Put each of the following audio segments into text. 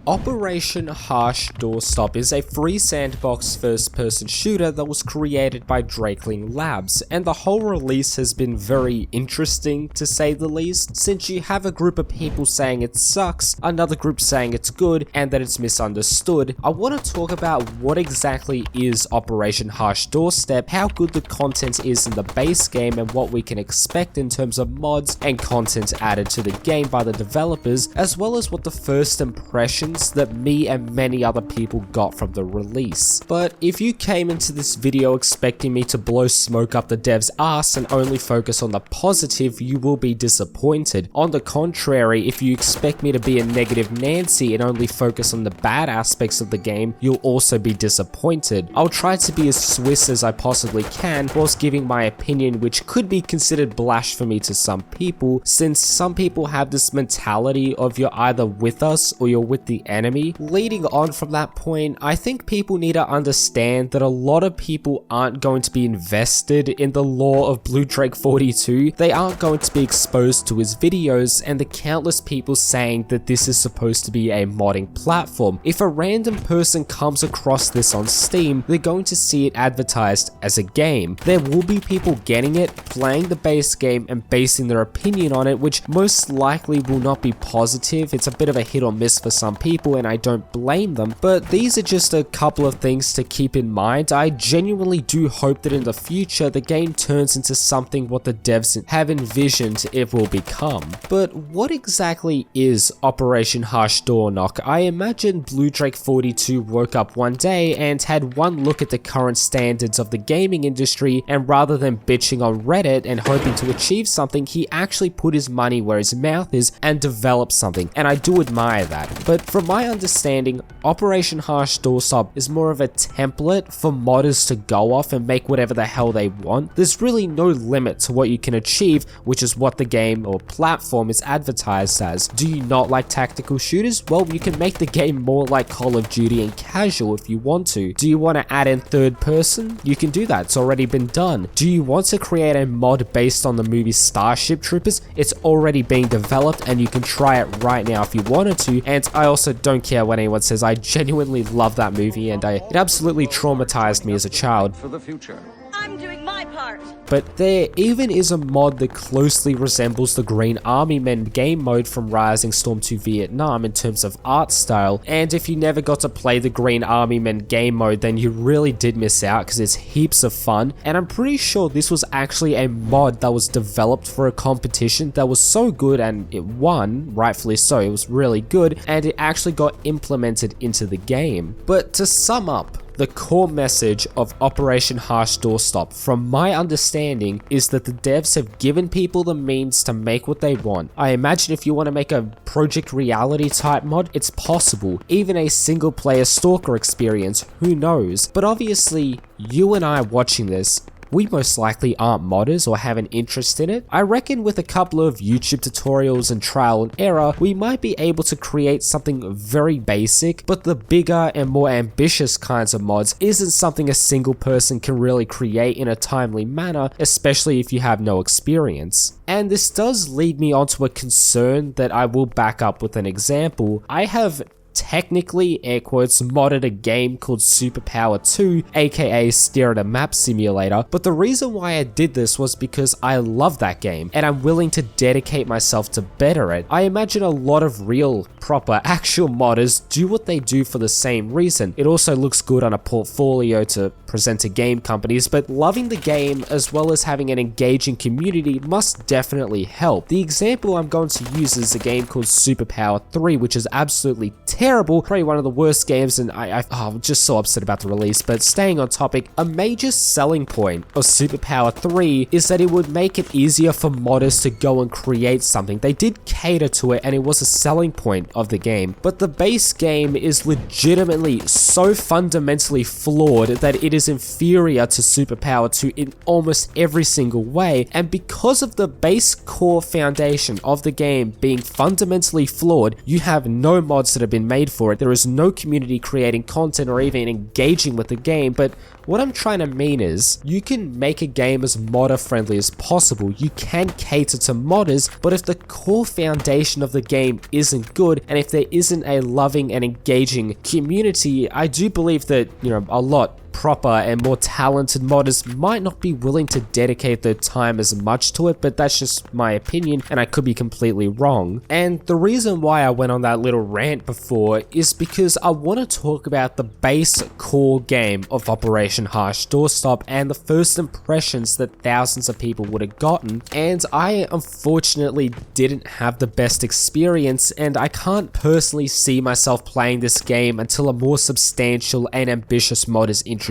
Operation Harsh Doorstop is a free sandbox first-person shooter that was created by Drakeling Labs, and the whole release has been very interesting to say the least, since you have a group of people saying it sucks, another group saying it's good, and that it's misunderstood. I want to talk about what exactly is Operation Harsh Doorstop, how good the content is in the base game, and what we can expect in terms of mods and content added to the game by the developers, as well as what the first impressions that me and many other people got from the release. But if you came into this video expecting me to blow smoke up the dev's ass and only focus on the positive, you will be disappointed. On the contrary, if you expect me to be a negative Nancy and only focus on the bad aspects of the game, you'll also be disappointed. I'll try to be as Swiss as I possibly can whilst giving my opinion, which could be considered blasphemy to some people, since some people have this mentality of you're either with us or you're with the enemy. Leading on from that point, I think people need to understand that a lot of people aren't going to be invested in the lore of Blue Drake 42. They aren't going to be exposed to his videos and the countless people saying that this is supposed to be a modding platform. If a random person comes across this on Steam, they're going to see it advertised as a game. There will be people getting it, playing the base game, and basing their opinion on it, which most likely will not be positive. It's a bit of a hit or miss for some people, and I don't blame them, but these are just a couple of things to keep in mind. I genuinely do hope that in the future the game turns into something what the devs have envisioned it will become. But what exactly is Operation Harsh Door Knock? I imagine Blue Drake 42 woke up one day and had one look at the current standards of the gaming industry, and rather than bitching on Reddit and hoping to achieve something, he actually put his money where his mouth is and developed something, and I do admire that. But from my understanding, Operation Harsh Doorstop is more of a template for modders to go off and make whatever the hell they want. There's really no limit to what you can achieve, which is what the game or platform is advertised as. Do you not like tactical shooters? Well, you can make the game more like Call of Duty and casual if you want to. Do you want to add in third person? You can do that, it's already been done. Do you want to create a mod based on the movie Starship Troopers? It's already being developed and you can try it right now if you wanted to, and I also don't care what anyone says. I genuinely love that movie, and it absolutely traumatized me as a child. For the future. I'm doing my part. But there even is a mod that closely resembles the Green Army Men game mode from Rising Storm 2 Vietnam in terms of art style, and if you never got to play the Green Army Men game mode, then you really did miss out because it's heaps of fun. And I'm pretty sure this was actually a mod that was developed for a competition that was so good, and it won, rightfully so. It was really good, and it actually got implemented into the game. But to sum up, the core message of Operation Harsh Doorstop, from my understanding, is that the devs have given people the means to make what they want. I imagine if you want to make a Project Reality type mod, it's possible. Even a single player stalker experience, who knows? But obviously, you and I watching this, we most likely aren't modders or have an interest in it. I reckon with a couple of YouTube tutorials and trial and error, we might be able to create something very basic, but the bigger and more ambitious kinds of mods isn't something a single person can really create in a timely manner, especially if you have no experience. And this does lead me onto a concern that I will back up with an example. I have technically, air quotes, modded a game called Superpower 2, aka Stare at a Map Simulator, but the reason why I did this was because I love that game and I'm willing to dedicate myself to better it. I imagine a lot of real, proper, actual modders do what they do for the same reason. It also looks good on a portfolio to present to game companies, but loving the game as well as having an engaging community must definitely help. The example I'm going to use is a game called Superpower 3, which is absolutely terrible, probably one of the worst games, and I'm just so upset about the release. But staying on topic, a major selling point of Superpower 3 is that it would make it easier for modders to go and create something. They did cater to it and it was a selling point of the game, but the base game is legitimately so fundamentally flawed that it is inferior to Superpower 2 in almost every single way, and because of the base core foundation of the game being fundamentally flawed, you have no mods that have been made for it. There is no community creating content or even engaging with the game, but What I'm trying to mean is, you can make a game as modder friendly as possible, you can cater to modders, but if the core foundation of the game isn't good, and if there isn't a loving and engaging community, I do believe that, a lot proper and more talented modders might not be willing to dedicate their time as much to it, but that's just my opinion and I could be completely wrong. And the reason why I went on that little rant before is because I want to talk about the base core game of Operation Harsh Doorstop and the first impressions that thousands of people would have gotten, and I unfortunately didn't have the best experience, and I can't personally see myself playing this game until a more substantial and ambitious mod is introduced.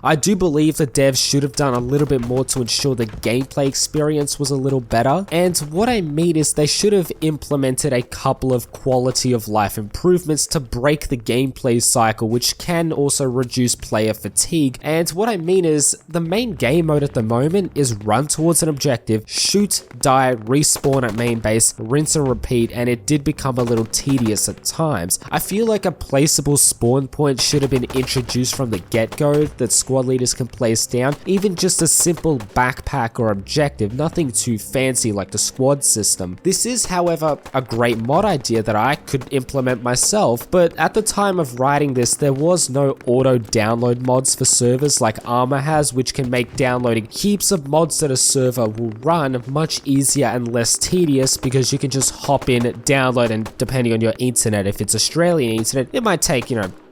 I do believe the devs should have done a little bit more to ensure the gameplay experience was a little better, and what I mean is they should have implemented a couple of quality of life improvements to break the gameplay cycle, which can also reduce player fatigue. And what I mean is, the main game mode at the moment is run towards an objective, shoot, die, respawn at main base, rinse and repeat, and it did become a little tedious at times. I feel like a placeable spawn point should have been introduced from the get-go that squad leaders can place down, even just a simple backpack or objective, nothing too fancy like the squad system. This is, however, a great mod idea that I could implement myself, but at the time of writing this, there was no auto download mods for servers like Armor has, which can make downloading heaps of mods that a server will run much easier and less tedious, because you can just hop in, download, and depending on your internet, if it's Australian internet, it might take,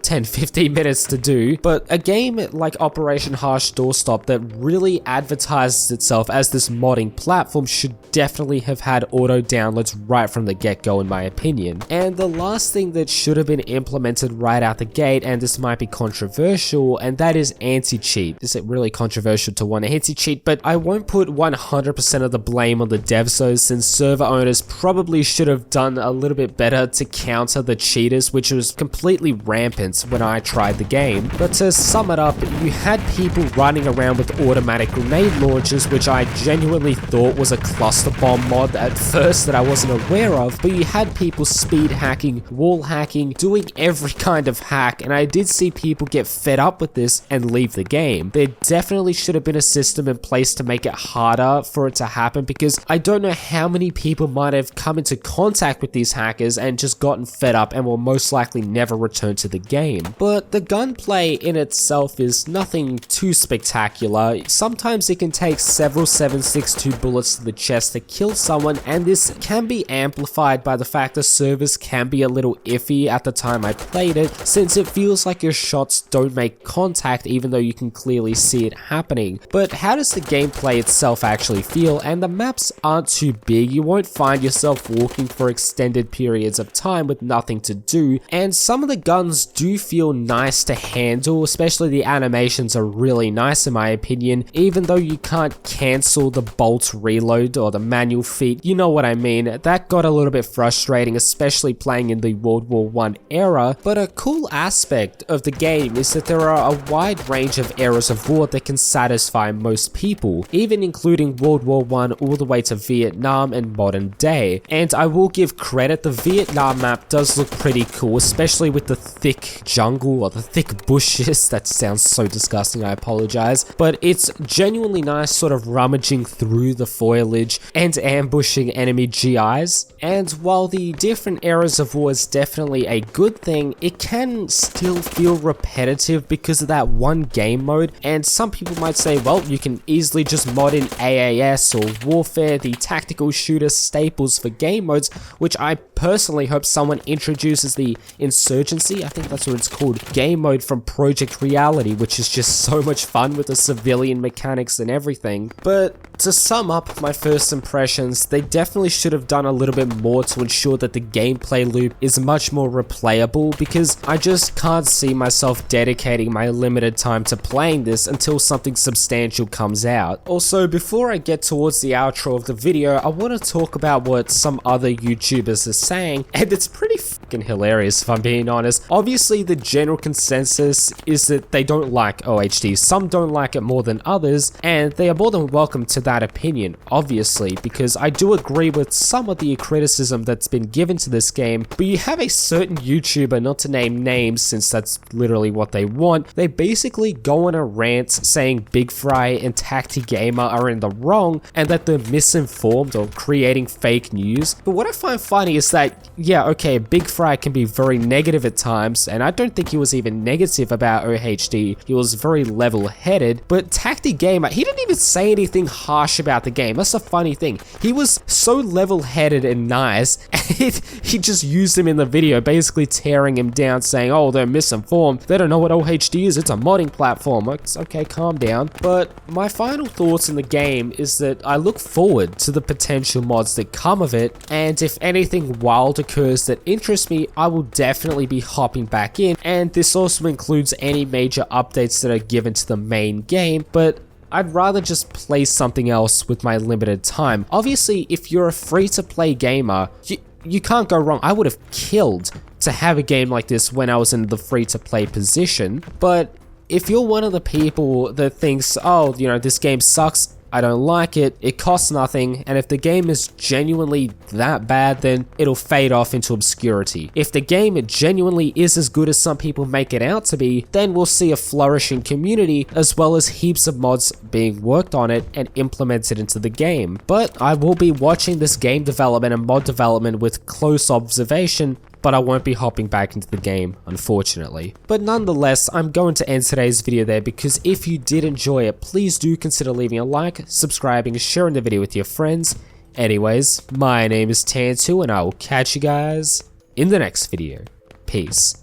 10-15 minutes to do. But a game like Operation Harsh Doorstop that really advertises itself as this modding platform should definitely have had auto downloads right from the get-go, in my opinion. And the last thing that should have been implemented right out the gate, and this might be controversial, and that is anti-cheat. Is it really controversial to want anti-cheat? But I won't put 100% of the blame on the devs though, since server owners probably should have done a little bit better to counter the cheaters, which was completely rampant when I tried the game. But to sum it up, you had people running around with automatic grenade launchers, which I genuinely thought was a cluster bomb mod at first that I wasn't aware of, but you had people speed hacking, wall hacking, doing every kind of hack, and I did see people get fed up with this and leave the game. There definitely should have been a system in place to make it harder for it to happen, because I don't know how many people might have come into contact with these hackers and just gotten fed up and will most likely never return to the game. But the gunplay in itself is nothing too spectacular. Sometimes it can take several 7.62 bullets to the chest to kill someone, and this can be amplified by the fact the servers can be a little iffy at the time I played it, since it feels like your shots don't make contact even though you can clearly see it happening. But how does the gameplay itself actually feel? And the maps aren't too big, you won't find yourself walking for extended periods of time with nothing to do, and some of the guns do feel nice to handle, especially the animations are really nice in my opinion, even though you can't cancel the bolt reload or the manual feat, you know what I mean. That got a little bit frustrating, especially playing in the World War I era, but a cool aspect of the game is that there are a wide range of eras of war that can satisfy most people, even including World War I all the way to Vietnam and modern day. And I will give credit, the Vietnam map does look pretty cool, especially with the thick jungle or the thick bushes. That sounds so disgusting, I apologize, but it's genuinely nice sort of rummaging through the foliage and ambushing enemy GIs. And while the different eras of war is definitely a good thing, it can still feel repetitive because of that one game mode, and some people might say, well, you can easily just mod in AAS or Warfare, the tactical shooter staples for game modes, which I personally hope someone introduces the Insurgency, I think that's what it's called, game mode from Project Reality, which is just so much fun with the civilian mechanics and everything. But to sum up my first impressions, they definitely should have done a little bit more to ensure that the gameplay loop is much more replayable, because I just can't see myself dedicating my limited time to playing this until something substantial comes out. Also, before I get towards the outro of the video, I want to talk about what some other YouTubers are saying, and it's pretty fucking hilarious if I'm being honest. Obviously, the general consensus is that they don't like OHD. Some don't like it more than others, and they are more than welcome to that that opinion, obviously, because I do agree with some of the criticism that's been given to this game, but you have a certain YouTuber, not to name names since that's literally what they want, they basically go on a rant saying Big Fry and Tacti Gamer are in the wrong and that they're misinformed or creating fake news. But what I find funny is that, yeah, okay, Big Fry can be very negative at times, and I don't think he was even negative about OHD, he was very level-headed, but Tacti Gamer, he didn't even say anything harsh about the game. That's a funny thing. He was so level-headed and nice, and he just used him in the video, basically tearing him down, saying, oh, they're misinformed, they don't know what OHD is, it's a modding platform. Okay, calm down. But my final thoughts in the game is that I look forward to the potential mods that come of it, and if anything wild occurs that interests me, I will definitely be hopping back in, and this also includes any major updates that are given to the main game, but I'd rather just play something else with my limited time. Obviously, if you're a free-to-play gamer, you can't go wrong. I would have killed to have a game like this when I was in the free-to-play position, but if you're one of the people that thinks, oh, you know, this game sucks, I don't like it, it costs nothing, and if the game is genuinely that bad, then it'll fade off into obscurity. If the game genuinely is as good as some people make it out to be, then we'll see a flourishing community as well as heaps of mods being worked on it and implemented into the game. But I will be watching this game development and mod development with close observation, but I won't be hopping back into the game, unfortunately. But nonetheless, I'm going to end today's video there because if you did enjoy it, please do consider leaving a like, subscribing, sharing the video with your friends. Anyways, my name is Tantu and I will catch you guys in the next video. Peace.